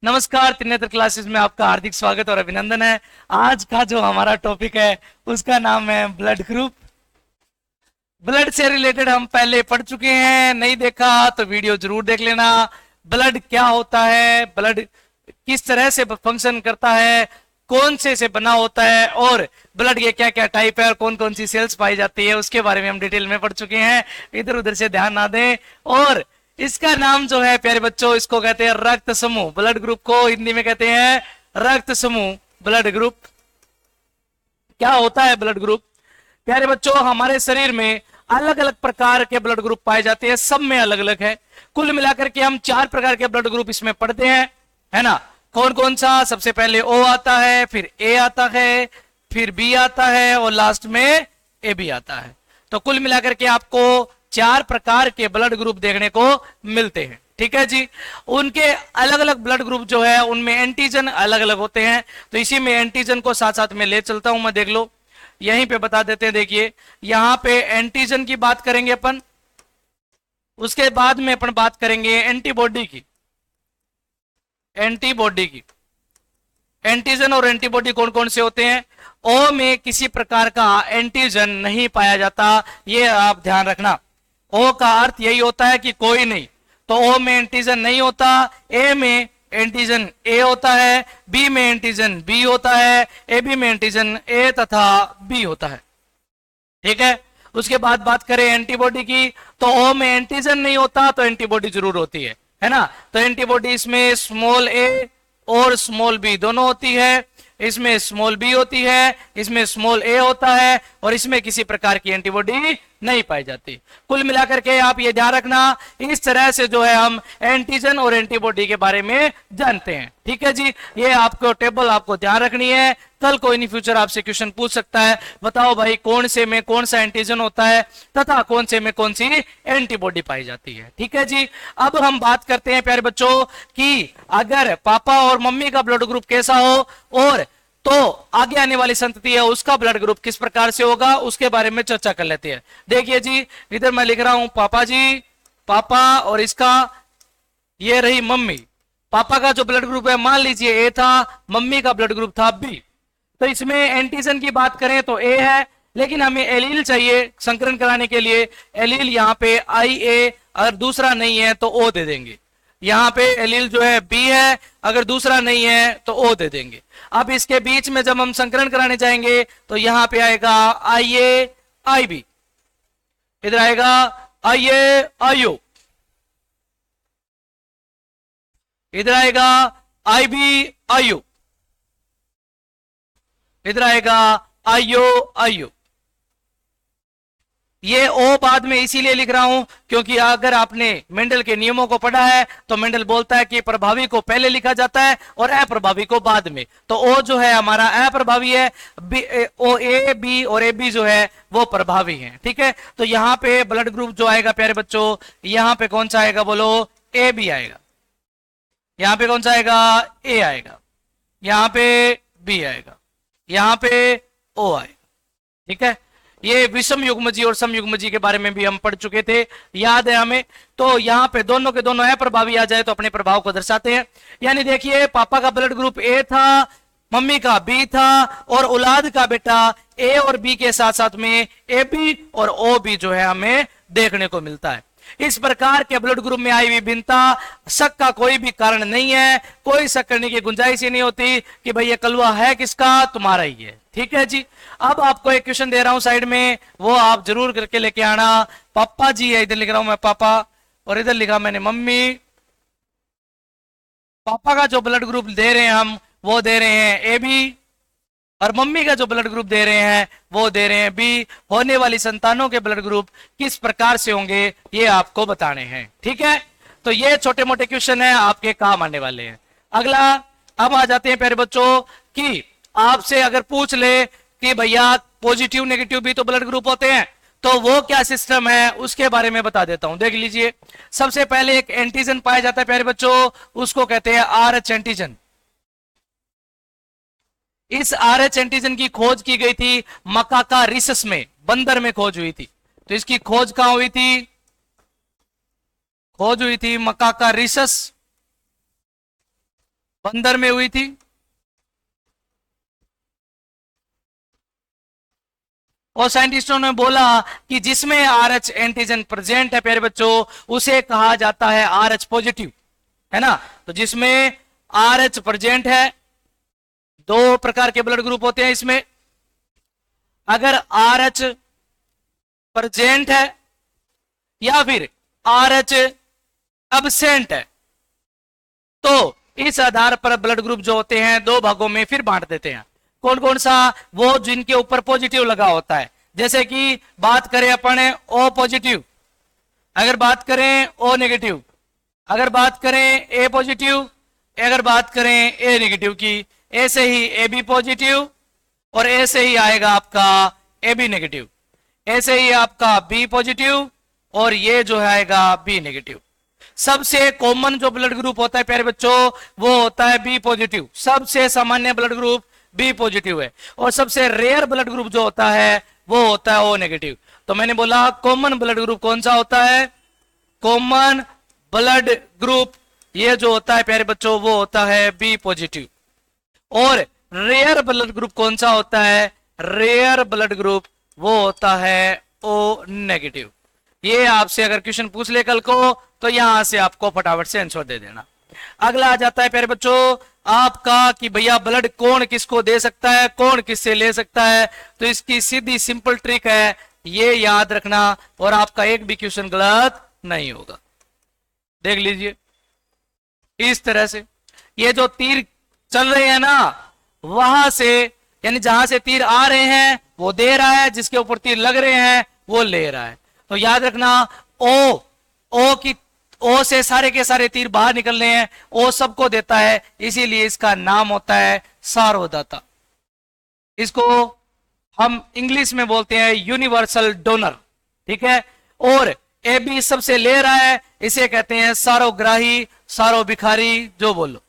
नमस्कार, त्रिनेत्र क्लासेस में आपका हार्दिक स्वागत और अभिनंदन है। आज का जो हमारा टॉपिक है उसका नाम है ब्लड ग्रुप। ब्लड से रिलेटेड हम पहले पढ़ चुके हैं, नहीं देखा तो वीडियो जरूर देख लेना। ब्लड क्या होता है, ब्लड किस तरह से फंक्शन करता है, कौन से बना होता है और ब्लड के क्या क्या टाइप है और कौन कौन सी सेल्स पाई जाती है, उसके बारे में हम डिटेल में पढ़ चुके हैं। इधर उधर से ध्यान ना दें। और इसका नाम जो है प्यारे बच्चों, इसको कहते हैं रक्त समूह। ब्लड ग्रुप को हिंदी में कहते हैं रक्त समूह, ब्लड ग्रुप। क्या होता है ब्लड ग्रुप? प्यारे बच्चों, हमारे शरीर में अलग अलग प्रकार के ब्लड ग्रुप पाए जाते हैं, सब में अलग अलग है। कुल मिलाकर के हम 4 प्रकार के ब्लड ग्रुप इसमें पढ़ते हैं, है ना। कौन कौन सा? सबसे पहले ओ आता है, फिर ए आता है, फिर बी आता है और लास्ट में ए बी आता है। तो कुल मिलाकर के आपको 4 प्रकार के ब्लड ग्रुप देखने को मिलते हैं, ठीक है जी। उनके अलग अलग ब्लड ग्रुप जो है उनमें एंटीजन अलग अलग होते हैं। तो इसी में एंटीजन को साथ साथ में ले चलता हूं मैं, देख लो यहीं पे बता देते हैं। देखिए यहां पे एंटीजन की बात करेंगे अपन, उसके बाद में अपन बात करेंगे एंटीबॉडी की। एंटीबॉडी की एंटीजन और एंटीबॉडी कौन कौन से होते हैं? ओ में किसी प्रकार का एंटीजन नहीं पाया जाता, ये आप ध्यान रखना। ओ का अर्थ यही होता है कि कोई नहीं, तो ओ में एंटीजन नहीं होता। ए में एंटीजन ए होता है, बी में एंटीजन बी होता है, ए बी में एंटीजन ए तथा बी होता है, ठीक है। उसके बाद बात करें एंटीबॉडी की, तो ओ में एंटीजन नहीं होता तो एंटीबॉडी जरूर होती है ना। तो एंटीबॉडी इसमें स्मॉल ए और स्मॉल बी दोनों होती है, इसमें स्मॉल बी होती है, इसमें स्मॉल ए होता है और इसमें किसी प्रकार की एंटीबॉडी नहीं पाई जाती। कुल मिलाकर के आप ये ध्यान रखना, इस तरह से जो है हम एंटीजन और एंटीबॉडी के बारे में जानते हैं, ठीक है जी। ये आपको टेबल आपको ध्यान रखनी है, कल कोई नहीं फ्यूचर आपसे क्वेश्चन पूछ सकता है, बताओ भाई कौन से में कौन सा एंटीजन होता है तथा कौन से में कौन सी एंटीबॉडी पाई जाती है, ठीक है जी। अब हम बात करते हैं प्यारे बच्चों कि अगर पापा और मम्मी का ब्लड ग्रुप कैसा हो और तो आगे आने वाली संतति है उसका ब्लड ग्रुप किस प्रकार से होगा, उसके बारे में चर्चा कर लेते हैं। देखिए जी, इधर मैं लिख रहा हूं पापा जी, पापा, और इसका ये रही मम्मी। पापा का जो ब्लड ग्रुप है मान लीजिए ए था, मम्मी का ब्लड ग्रुप था बी। तो इसमें एंटीजन की बात करें तो ए है, लेकिन हमें एलील चाहिए संकरण कराने के लिए। एलील यहाँ पे आई ए, अगर दूसरा नहीं है तो ओ दे देंगे। यहाँ पे एलील जो है बी है, अगर दूसरा नहीं है तो ओ दे देंगे। अब इसके बीच में जब हम संकरण कराने जाएंगे तो यहाँ पे आएगा आई ए आई बी, इधर आएगा आई ए आई ओ, इधर आएगा आई बी आई ओ, इधर आएगा आई ओ आई ओ। ये ओ बाद में इसीलिए लिख रहा हूं क्योंकि अगर आपने मेंडल के नियमों को पढ़ा है तो मेंडल बोलता है कि प्रभावी को पहले लिखा जाता है और अप्रभावी को बाद में। तो ओ जो है हमारा अप्रभावी है, ओ ए बी और ए बी जो है वो प्रभावी है, ठीक है। तो यहां पे ब्लड ग्रुप जो आएगा प्यारे बच्चों, यहां पे कौन सा आएगा बोलो? ए बी आएगा। यहां पे कौन सा आएगा? ए आएगा। यहां पे बी आएगा, यहां पे ओ आएगा, ठीक है। ये विषम युग्मजी और सम युग्मजी के बारे में भी हम पढ़ चुके थे, याद है हमें। तो यहाँ पे दोनों के दोनों अप्रभावी आ जाए तो अपने प्रभाव को दर्शाते हैं। यानी देखिए पापा का ब्लड ग्रुप ए था, मम्मी का बी था और औलाद का बेटा ए और बी के साथ साथ में ए बी और ओ बी जो है हमें देखने को मिलता है। इस प्रकार के ब्लड ग्रुप में आई हुई भिन्नता शक का कोई भी कारण नहीं है, कोई शक करने की गुंजाइश ही नहीं होती कि भाई ये कलवा है किसका, तुम्हारा ही है, ठीक है जी। अब आपको एक क्वेश्चन दे रहा हूं साइड में, वो आप जरूर करके लेके आना। पापा जी है, इधर लिख रहा हूं मैं पापा और इधर लिखा मैंने मम्मी। पापा का जो ब्लड ग्रुप दे रहे हैं हम वो दे रहे हैं ए बी और मम्मी का जो ब्लड ग्रुप दे रहे हैं वो दे रहे हैं बी। होने वाली संतानों के ब्लड ग्रुप किस प्रकार से होंगे ये आपको बताने हैं, ठीक है। तो ये छोटे मोटे क्वेश्चन है, आपके काम आने वाले हैं। अगला अब आ जाते हैं प्यारे बच्चों कि आपसे अगर पूछ ले कि भैया पॉजिटिव नेगेटिव भी तो ब्लड ग्रुप होते हैं, तो वो क्या सिस्टम है उसके बारे में बता देता हूं। देख लीजिए, सबसे पहले एक एंटीजन पाया जाता है प्यारे बच्चों, उसको कहते हैं आर एच एंटीजन। इस आर एच एंटीजन की खोज की गई थी मकाका रिसस में, बंदर में खोज हुई थी। तो इसकी खोज कहां हुई थी? खोज हुई थी मकाका रिसस बंदर में हुई थी। और साइंटिस्टों ने बोला कि जिसमें आर एच एंटीजन प्रेजेंट है प्यारे बच्चों, उसे कहा जाता है आर एच पॉजिटिव, है ना। तो जिसमें आर एच प्रेजेंट है, दो प्रकार के ब्लड ग्रुप होते हैं इसमें। अगर आर एच प्रेजेंट है या फिर आर एच एब्सेंट है, तो इस आधार पर ब्लड ग्रुप जो होते हैं दो भागों में फिर बांट देते हैं। कौन कौन सा? वो जिनके ऊपर पॉजिटिव लगा होता है। जैसे कि बात करें अपन ओ पॉजिटिव, अगर बात करें ओ नेगेटिव, अगर बात करें ए पॉजिटिव, अगर बात करें ए नेगेटिव की, ऐसे ही ए बी पॉजिटिव, और ऐसे ही आएगा आपका ए बी नेगेटिव, ऐसे ही आपका बी पॉजिटिव, और ये जो है आएगा बी नेगेटिव। सबसे कॉमन जो ब्लड ग्रुप होता है प्यारे बच्चों, वो होता है बी पॉजिटिव। सबसे सामान्य ब्लड ग्रुप बी पॉजिटिव है। और सबसे रेयर ब्लड ग्रुप जो होता है वो होता है ओ नेगेटिव। तो मैंने बोला कॉमन ब्लड ग्रुप कौन सा होता है? कॉमन ब्लड ग्रुप ये जो होता है प्यारे बच्चों वो होता है बी पॉजिटिव। और रेयर ब्लड ग्रुप कौन सा होता है? रेयर ब्लड ग्रुप वो होता है ओ नेगेटिव। ये आपसे अगर क्वेश्चन पूछ ले कल को, तो यहां से आपको फटाफट से आंसर दे देना। अगला आ जाता है प्यारे बच्चों आपका कि भैया ब्लड कौन किसको दे सकता है, कौन किससे ले सकता है। तो इसकी सीधी सिंपल ट्रिक है, ये याद रखना, और आपका एक भी क्वेश्चन गलत नहीं होगा। देख लीजिए इस तरह से, ये जो तीर चल रहे हैं ना, वहां से यानी जहां से तीर आ रहे हैं वो दे रहा है, जिसके ऊपर तीर लग रहे हैं वो ले रहा है। तो याद रखना ओ की, ओ से सारे के सारे तीर बाहर निकल रहे हैं, ओ सबको देता है, इसीलिए इसका नाम होता है सार्वदाता। इसको हम इंग्लिश में बोलते हैं यूनिवर्सल डोनर, ठीक है। और ए बी सबसे ले रहा है, इसे कहते हैं सारोग्राही, सारो भिखारी, जो बोलो,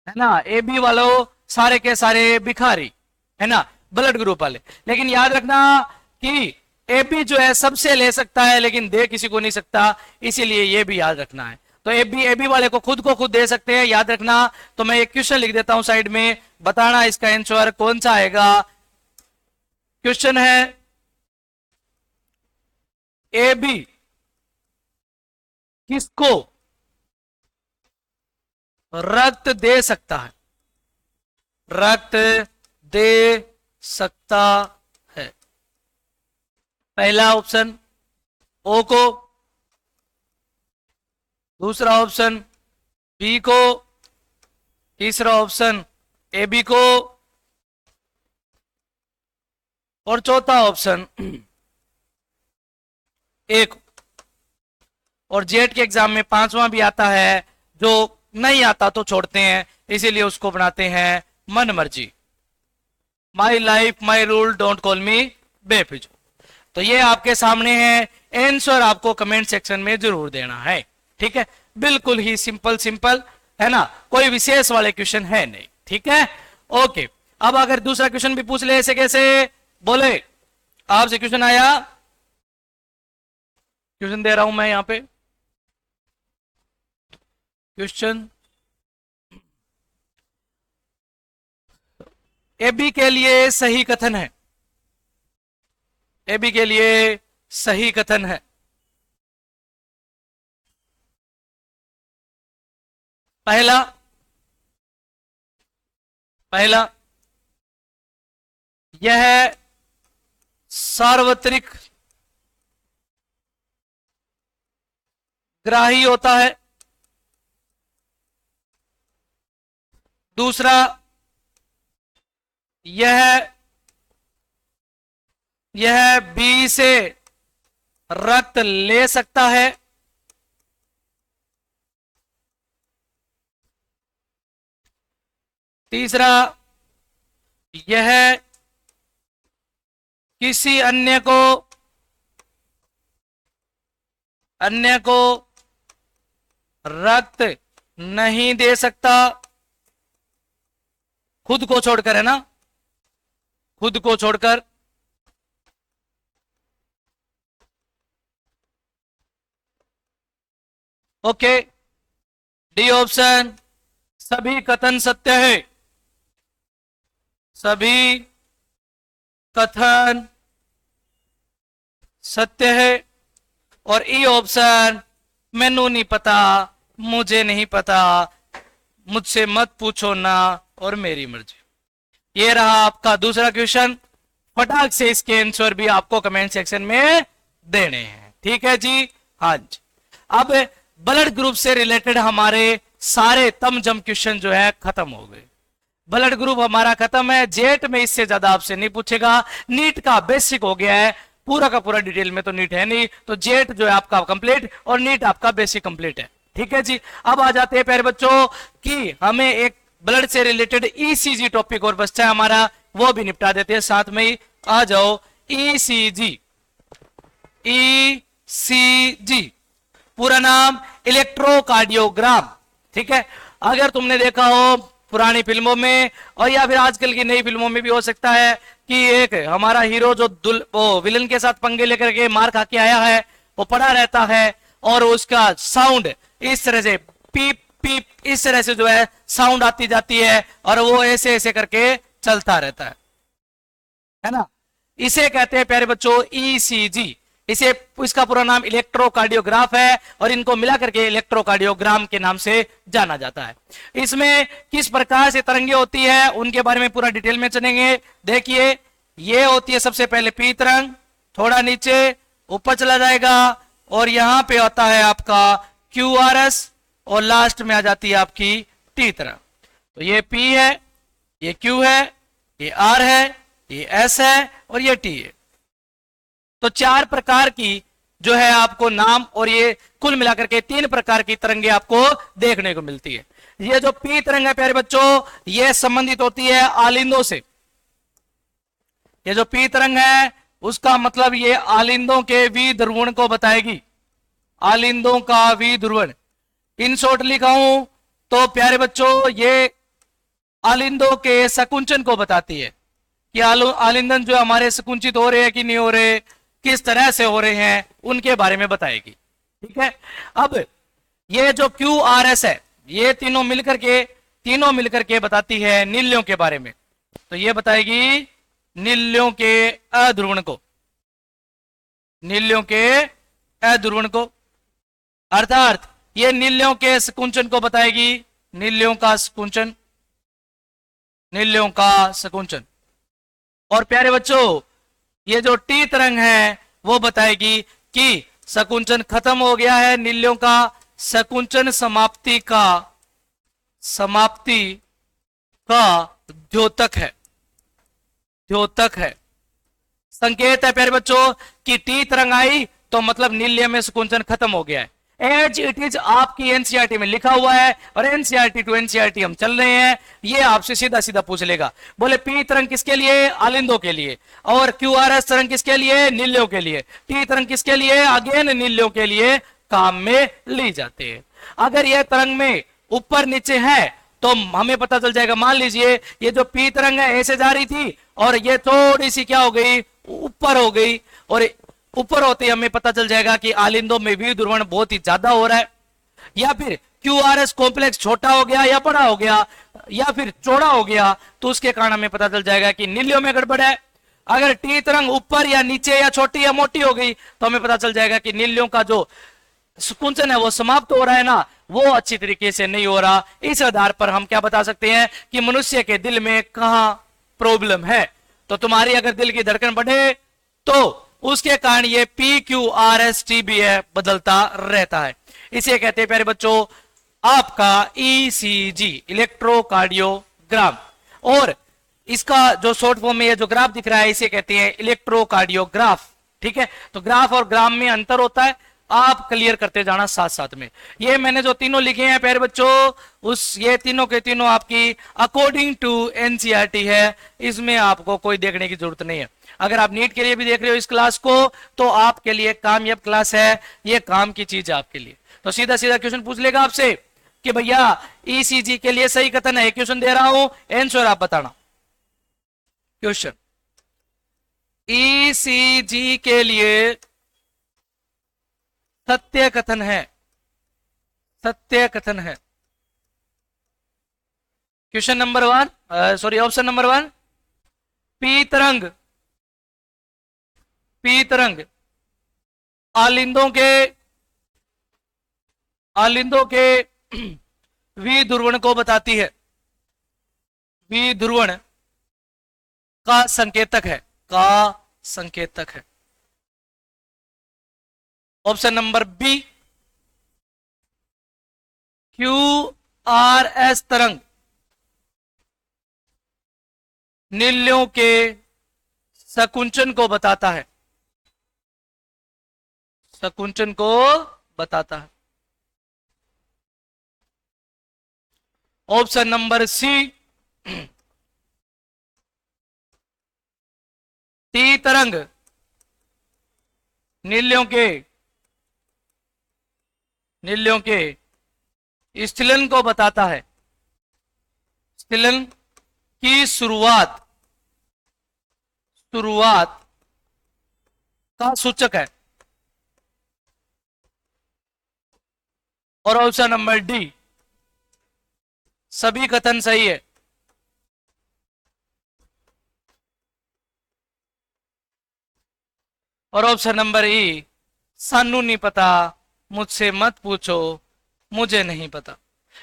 है ना। ए बी वालों सारे के सारे भिखारी, है ना, ब्लड ग्रुप वाले। लेकिन याद रखना कि ए बी जो है सबसे ले सकता है लेकिन दे किसी को नहीं सकता, इसीलिए ये भी याद रखना है। तो ए बी वाले को खुद दे सकते हैं, याद रखना। तो मैं एक क्वेश्चन लिख देता हूं साइड में, बताना इसका आंसर कौन सा आएगा। क्वेश्चन है ए बी किसको रक्त दे सकता है? रक्त दे सकता है। पहला ऑप्शन ओ को, दूसरा ऑप्शन बी को, तीसरा ऑप्शन ए बी को, और चौथा ऑप्शन ए को। और जेट के एग्जाम में पांचवा भी आता है, जो नहीं आता तो छोड़ते हैं, इसीलिए उसको बनाते हैं मन मर्जी। My life my rule, don't call मी बेफिजूल। तो ये आपके सामने है, आंसर आपको कमेंट सेक्शन में जरूर देना है, ठीक है। बिल्कुल ही सिंपल सिंपल, है ना, कोई विशेष वाले क्वेश्चन है नहीं, ठीक है। ओके, अब अगर दूसरा क्वेश्चन भी पूछ ले ऐसे कैसे, बोले आपसे क्वेश्चन आया, क्वेश्चन दे रहा हूं मैं यहां पे। क्वेश्चन ए बी के लिए सही कथन है, ए बी के लिए सही कथन है। पहला पहला यह सार्वत्रिक ग्राही होता है। दूसरा, यह बी से रक्त ले सकता है। तीसरा, यह किसी अन्य को रक्त नहीं दे सकता, खुद को छोड़कर, है ना, खुद को छोड़कर। ओके, डी ऑप्शन सभी कथन सत्य है, सभी कथन सत्य है। और ई ऑप्शन मैनू नहीं पता, मुझे नहीं पता, मुझसे मत पूछो ना, और मेरी मर्जी। ये रहा आपका दूसरा क्वेश्चन। फटाक से इसके आंसर भी आपको कमेंट सेक्शन में देने हैं, ठीक है जी। हाँ जी, अब ब्लड ग्रुप से रिलेटेड हमारे सारे तमजम क्वेश्चन जो है खत्म हो गए। ब्लड ग्रुप हमारा खत्म है। जेट में इससे ज्यादा आपसे नहीं पूछेगा। नीट का बेसिक हो गया है, पूरा का पूरा डिटेल में तो नीट है नहीं, तो जेट जो है आपका कंप्लीट और नीट आपका बेसिक कंप्लीट है, ठीक है जी। अब आ जाते हैं प्यारे बच्चों कि हमें एक ब्लड से रिलेटेड ईसीजी टॉपिक और बच्चा है हमारा, वो भी निपटा देते हैं साथ में ही। आ जाओ, ईसीजी। ईसीजी पूरा नाम इलेक्ट्रोकार्डियोग्राम, ठीक है। अगर तुमने देखा हो पुरानी फिल्मों में और या फिर आजकल की नई फिल्मों में भी हो सकता है कि एक हमारा हीरो जो वो विलन के साथ पंगे लेकर के मार खा के आया है, वो पड़ा रहता है और उसका साउंड इस तरह से पीप पीप इस तरह से जो है साउंड आती जाती है और वो ऐसे ऐसे करके चलता रहता है ना। इसे कहते हैं प्यारे बच्चों ईसीजी। इसे इसका पूरा नाम इलेक्ट्रोकार्डियोग्राफ है और इनको मिलाकर के इलेक्ट्रोकार्डियोग्राम के नाम से जाना जाता है। इसमें किस प्रकार से तरंगे होती है उनके बारे में पूरा डिटेल में चलेंगे। देखिए, ये होती है सबसे पहले पी तरंग, थोड़ा नीचे ऊपर चला जाएगा और यहां पे आता है आपका क्यूआरएस और लास्ट में आ जाती है आपकी टी तरंग। तो ये पी है, ये क्यू है, ये आर है, ये एस है और ये टी है। तो चार प्रकार की जो है आपको नाम और ये कुल मिलाकर के 3 प्रकार की तरंगे आपको देखने को मिलती है। ये जो पी तरंग है प्यारे बच्चों, ये संबंधित होती है आलिंदों से। ये जो पी तरंग है उसका मतलब ये आलिंदों के वी ध्रुवण को बताएगी, आलिंदों का वी ध्रुवण। इन शॉर्ट लिखा हूं तो प्यारे बच्चों ये आलिंदों के सकुंचन को बताती है कि आलिंदन जो हमारे सकुंचित हो रहे हैं कि नहीं हो रहे, किस तरह से हो रहे हैं, उनके बारे में बताएगी, ठीक है। अब ये जो क्यू आर एस है, ये तीनों मिलकर के बताती है नील्यों के बारे में। तो ये बताएगी नील्यों के अध्रुवण को, नील्यों के अध्रुवण को, अर्थात ये नील्यों के सकुंचन को बताएगी, नील्यों का सकुंचन, नील्यों का सकुंचन। और प्यारे बच्चों ये जो टी तरंग है वो बताएगी कि सकुंचन खत्म हो गया है नील्यों का, सकुंचन समाप्ति का द्योतक है, द्योतक है। संकेत है प्यारे बच्चों कि टी तरंग आई तो मतलब नील्य में सकुंचन खत्म हो गया है। एज इट इज आपकी एनसीईआरटी में लिखा हुआ है और एनसीईआरटी टू एनसीईआरटी हम चल रहे हैं। ये आपसे सीधा सीधा पूछ लेगा, बोले पी तरंग किसके लिए, आलिंदों के लिए, और क्यूआरएस तरंग किसके लिए, नील्यों के लिए, टी तरंग किसके लिए, अगेन नील्यों के लिए काम में ली जाती है। अगर यह तरंग में ऊपर नीचे है तो हमें पता चल जाएगा, मान लीजिए ये जो पी तरंग है ऐसे जा रही थी और ये थोड़ी सी क्या हो गई, ऊपर हो गई, और ऊपर होते ही हमें पता चल जाएगा कि आलिंदों में भी ध्रुवण बहुत ही ज्यादा हो रहा है। या फिर क्यूआरएस कॉम्प्लेक्स छोटा हो गया या बड़ा हो गया या फिर चौड़ा हो गया, तो उसके कारण हमें पता चल जाएगा कि नील्यों में गड़बड़ है। अगर टी तरंग ऊपर या नीचे या छोटी या मोटी हो गई तो हमें पता चल जाएगा कि नील्यों का जो सकुंचन है वो समाप्त हो रहा है ना, वो अच्छी तरीके से नहीं हो रहा। इस आधार पर हम क्या बता सकते हैं कि मनुष्य के दिल में कहां प्रॉब्लम है। तो तुम्हारी अगर दिल की धड़कन बढ़े तो उसके कारण ये P Q R S T बी है बदलता रहता है। इसे कहते हैं प्यारे बच्चों आपका ईसीजी, इलेक्ट्रोकार्डियोग्राम। और इसका जो शॉर्ट फॉर्म में ये जो ग्राफ दिख रहा है इसे कहते हैं इलेक्ट्रोकार्डियोग्राफ, ठीक है। तो ग्राफ और ग्राम में अंतर होता है, आप क्लियर करते जाना साथ साथ में। ये मैंने जो तीनों लिखे हैं प्यारे बच्चों, उस ये तीनों के तीनों आपकी अकॉर्डिंग टू एनसीईआरटी है, इसमें आपको कोई देखने की जरूरत नहीं है। अगर आप नीट के लिए भी देख रहे हो इस क्लास को तो आपके लिए कामयाब क्लास है, ये काम की चीज है आपके लिए। तो सीधा सीधा क्वेश्चन पूछ लेगा आपसे कि भैया ईसीजी के लिए सही कथन है, क्वेश्चन दे रहा हूं, आंसर आप बताना। क्वेश्चन, ईसीजी के लिए सत्य कथन है, सत्य कथन है। Question number 1, sorry option number 1, P तरंग। पी तरंग आलिंदों के विध्रुवण को बताती है। विध्रुवण का संकेतक है, का संकेतक है। Option number B, Q R S तरंग नीलियों के संकुंचन को बताता है। संकुंचन को बताता है। ऑप्शन नंबर सी, टी तरंग नीलियों के स्थिलन को बताता है। स्थिलन की शुरुआत का सूचक है। और ऑप्शन नंबर डी, सभी कथन सही है। और ऑप्शन नंबर ई, सानू नहीं पता, मुझसे मत पूछो, मुझे नहीं पता।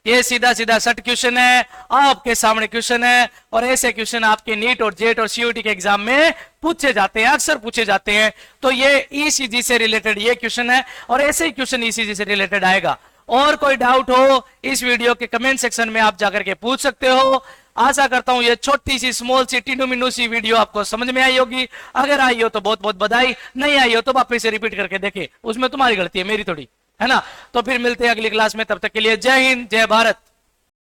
ये सीधा सीधा सट क्वेश्चन है, आपके सामने क्वेश्चन है। और ऐसे क्वेश्चन आपके नीट और जेट और सीयूटी के एग्जाम में पूछे जाते हैं, अक्सर पूछे जाते हैं। तो ये ईसीजी से रिलेटेड ये क्वेश्चन है, और ऐसे ही क्वेश्चन ईसीजी से रिलेटेड आएगा। और कोई डाउट हो इस वीडियो के कमेंट सेक्शन में आप जाकर के पूछ सकते हो। आशा करता हूं ये छोटी C small C Tinu Minu सी वीडियो आपको समझ में आई होगी। अगर आई हो तो बहुत बहुत बधाई, नहीं आई हो तो वापस से रिपीट करके देखे, उसमें तुम्हारी गलती है, मेरी थोड़ी, है ना। तो फिर मिलते हैं अगली क्लास में, तब तक के लिए जय हिंद, जय भारत।